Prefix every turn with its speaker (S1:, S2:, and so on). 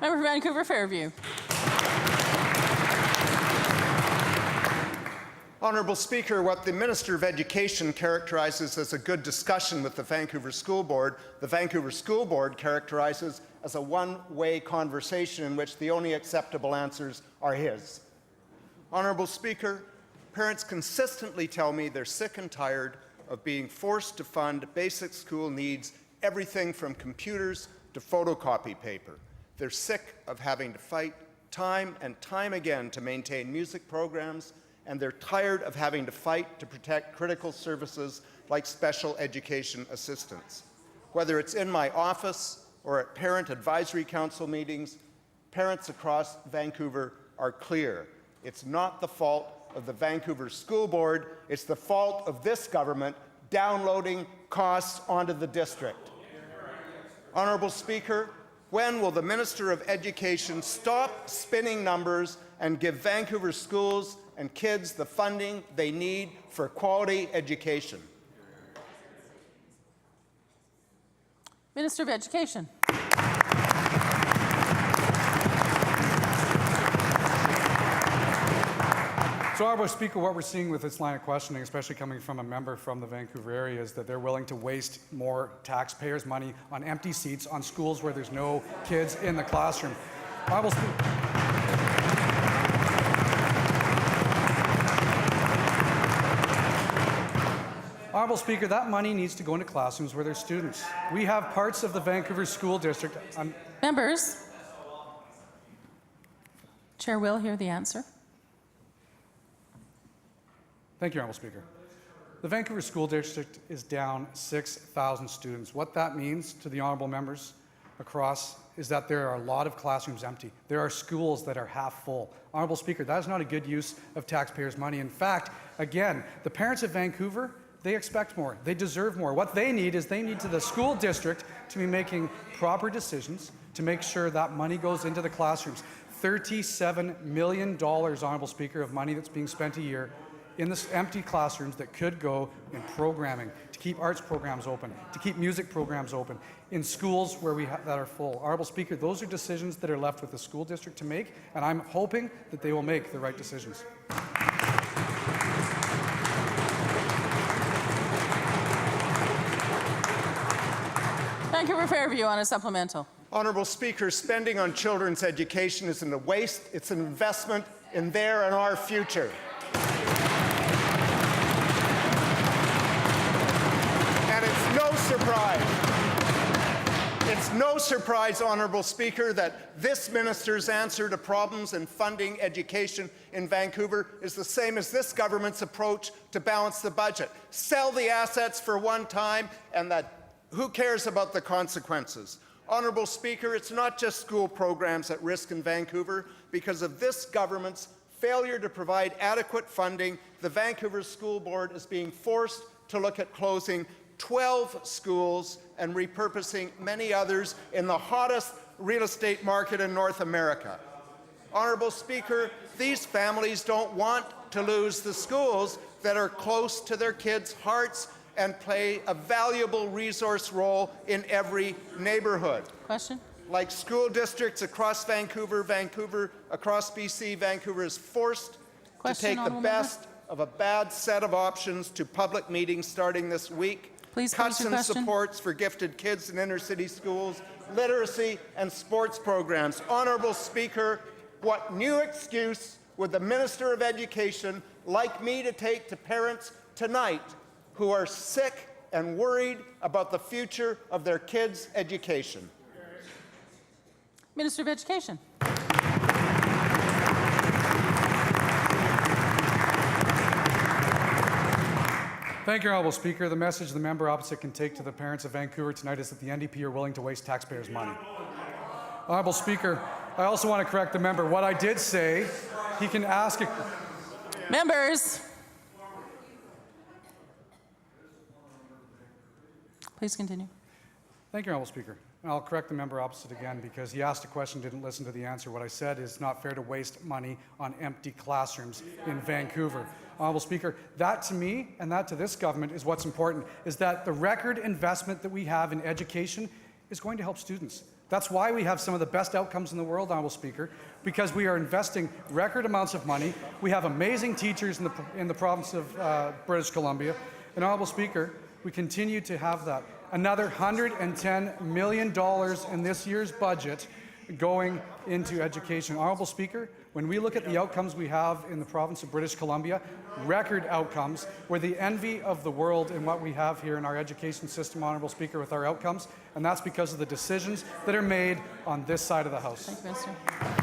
S1: Member for Vancouver Fairview.
S2: Honourable Speaker, what the Minister of Education characterizes as a good discussion with the Vancouver School Board, the Vancouver School Board characterizes as a one-way conversation in which the only acceptable answers are his. Honourable Speaker, parents consistently tell me they're sick and tired of being forced to fund basic school needs, everything from computers to photocopy paper. They're sick of having to fight time and time again to maintain music programs, and they're tired of having to fight to protect critical services like special education assistance. Whether it's in my office or at Parent Advisory Council meetings, parents across Vancouver are clear. It's not the fault of the Vancouver School Board, it's the fault of this government downloading costs onto the district. Honourable Speaker, when will the Minister of Education stop spinning numbers and give Vancouver schools and kids the funding they need for quality education?
S1: Minister of Education.
S3: So, Honourable Speaker, what we're seeing with this line of questioning, especially coming from a member from the Vancouver area, is that they're willing to waste more taxpayers' money on empty seats on schools where there's no kids in the classroom. Honourable Speaker, that money needs to go into classrooms where there's students. We have parts of the Vancouver School District.
S1: Members. Chair will hear the answer.
S3: Thank you, Honourable Speaker. The Vancouver School District is down 6,000 students. What that means to the honourable members across is that there are a lot of classrooms empty. There are schools that are half full. Honourable Speaker, that is not a good use of taxpayers' money. In fact, again, the parents of Vancouver, they expect more. They deserve more. What they need is the school district to be making proper decisions to make sure that money goes into the classrooms. $37 million, Honourable Speaker, of money that's being spent a year in this empty classrooms that could go in programming, to keep arts programs open, to keep music programs open, in schools where that are full. Honourable Speaker, those are decisions that are left with the school district to make, and I'm hoping that they will make the right decisions.
S1: Vancouver Fairview on a supplemental.
S2: Honourable Speaker, spending on children's education isn't a waste, it's an investment in their and our future. It's no surprise, Honourable Speaker, that this minister's answer to problems in funding education in Vancouver is the same as this government's approach to balance the budget. Sell the assets for one time, and who cares about the consequences? Honourable Speaker, it's not just school programs at risk in Vancouver. Because of this government's failure to provide adequate funding, the Vancouver School Board is being forced to look at closing 12 schools and repurposing many others in the hottest real estate market in North America. Honourable Speaker, these families don't want to lose the schools that are close to their kids' hearts and play a valuable resource role in every neighbourhood.
S1: Question?
S2: Like school districts across Vancouver, across BC, Vancouver is forced to take the best of a bad set of options to public meetings starting this week.
S1: Please
S2: cuts in supports for gifted kids in inner-city schools, literacy and sports programs. Honourable Speaker, what new excuse would the Minister of Education like me to take to parents tonight who are sick and worried about the future of their kids' education?
S1: Minister of Education.
S3: Thank you, Honourable Speaker. The message the member opposite can take to the parents of Vancouver tonight is that the NDP are willing to waste taxpayers' money. Honourable Speaker, I also want to correct the member. What I did say, he can ask...
S1: Members. Please continue.
S3: Thank you, Honourable Speaker. And I'll correct the member opposite again because he asked a question, didn't listen to the answer. What I said is not fair to waste money on empty classrooms in Vancouver. Honourable Speaker, that to me and that to this government is what's important, is that the record investment that we have in education is going to help students. That's why we have some of the best outcomes in the world, Honourable Speaker, because we are investing record amounts of money. We have amazing teachers in the province of British Columbia. And Honourable Speaker, we continue to have that. Another $110 million in this year's budget going into education. Honourable Speaker, when we look at the outcomes we have in the province of British Columbia, record outcomes, we're the envy of the world in what we have here in our education system, Honourable Speaker, with our outcomes, and that's because of the decisions that are made on this side of the House.
S1: Thank you, Minister.